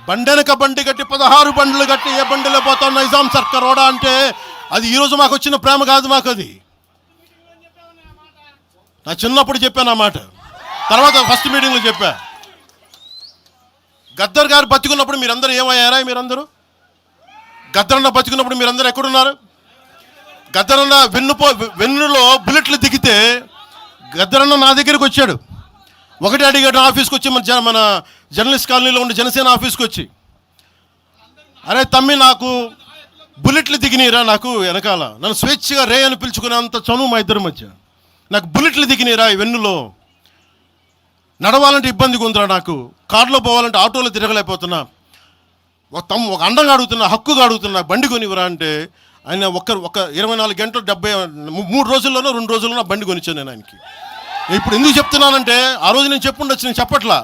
బండెనక బండి కట్టి 16 బండ్లు కట్టి ఏ బండిలో పోతాం నిజాం సర్కార్ ఓడా అంటే అది ఈరోజు మాకు వచ్చిన ప్రేమ కాదు. మాకు అది నా చిన్నప్పుడు చెప్పాను ఆ మాట. తర్వాత ఫస్ట్ మీటింగ్లో చెప్పా. గద్దర్ గారు బతికున్నప్పుడు మీరందరూ ఏమయ్యారా? మీరందరూ గద్దరన్న బతికున్నప్పుడు మీరందరూ ఎక్కడున్నారు? గద్దరన్న వెన్నులో బుల్లెట్లు దిగితే గద్దరన్న నా దగ్గరికి వచ్చాడు. ఒకటి అడిగాడు ఆఫీస్కి వచ్చి, మన జర్నలిస్ట్ కాలనీలో ఉండే జనసేన ఆఫీస్కి వచ్చి, అరే తమ్మి నాకు బుల్లెట్లు దిగినీరా, నాకు వెనకాల నన్ను స్వేచ్ఛగా రే అని పిలుచుకునేంత చనువు మా ఇద్దరి మధ్య, నాకు బుల్లెట్లు దిగినీరా ఈ వెన్నులో, నడవాలంటే ఇబ్బందిగా ఉందిరా, నాకు కారులో పోవాలంటే ఆటోలో తిరగలేకపోతున్నా, ఒక అండంగా అడుగుతున్నా, హక్కుగా అడుగుతున్నా, బండి కొనివరా అంటే ఆయన ఒక 24 గంటలు 3 రోజుల్లోనో 2 రోజుల్లోనో బండి కొనిచ్చాను నేను ఆయనకి. ఇప్పుడు ఎందుకు చెప్తున్నానంటే ఆ రోజు నేను చెప్పుండొచ్చు, నేను చెప్పట్లా.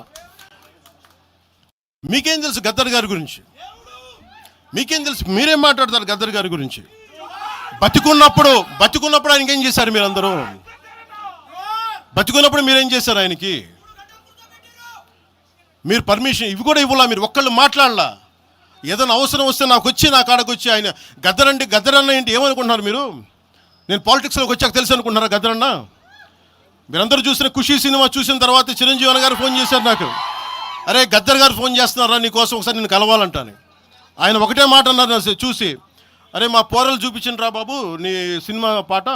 మీకేం తెలుసు గద్దర్ గారి గురించి? మీకేం తెలుసు? మీరేం మాట్లాడతారు గద్దర్ గారి గురించి? బతికున్నప్పుడు ఆయనకి ఏం చేశారు? మీరందరూ బతికున్నప్పుడు మీరేం చేశారు ఆయనకి? మీరు పర్మిషన్ ఇవి కూడా ఇవ్వాలా? మీరు ఒక్కళ్ళు మాట్లాడలా? ఏదైనా అవసరం వస్తే నా కాడకు వచ్చి ఆయన గద్దరన్న ఏంటి ఏమనుకుంటున్నారు మీరు? నేను పాలిటిక్స్లోకి వచ్చాక తెలుసు అనుకుంటున్నారా గద్దరన్న? మీరందరూ చూసిన ఖుషీ సినిమా చూసిన తర్వాత చిరంజీవి గారు ఫోన్ చేశారు నాకు, అరే గద్దర్ గారు ఫోన్ చేస్తున్నారా నీకోసం, ఒకసారి నేను కలవాలంటాను. ఆయన ఒకటే మాట అన్నారు చూసి, అరే మా పోరలు చూపించిన రా బాబు నీ సినిమా పాట,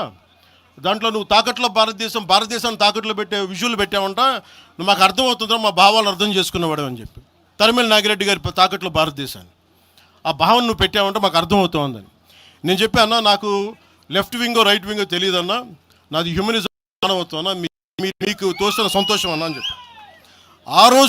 దాంట్లో నువ్వు తాకట్లో భారతదేశాన్ని తాకట్లో పెట్టే విజువల్ పెట్టావంట, నువ్వు మాకు అర్థమవుతుందా, మా భావాలు అర్థం చేసుకునేవాడు అని చెప్పి. తరిమేల నాగిరెడ్డి గారి తాకట్లో భారతదేశాన్ని ఆ భావన నువ్వు పెట్టావంటే మాకు అర్థమవుతుందని నేను చెప్పాను. నాకు లెఫ్ట్ వింగో రైట్ వింగో తెలియదన్నా, నాది హ్యూమనిజం మానవత్వం అన్నా, మీకు తోసిన సంతోషం అన్నా అని చెప్పి. ఆ రోజు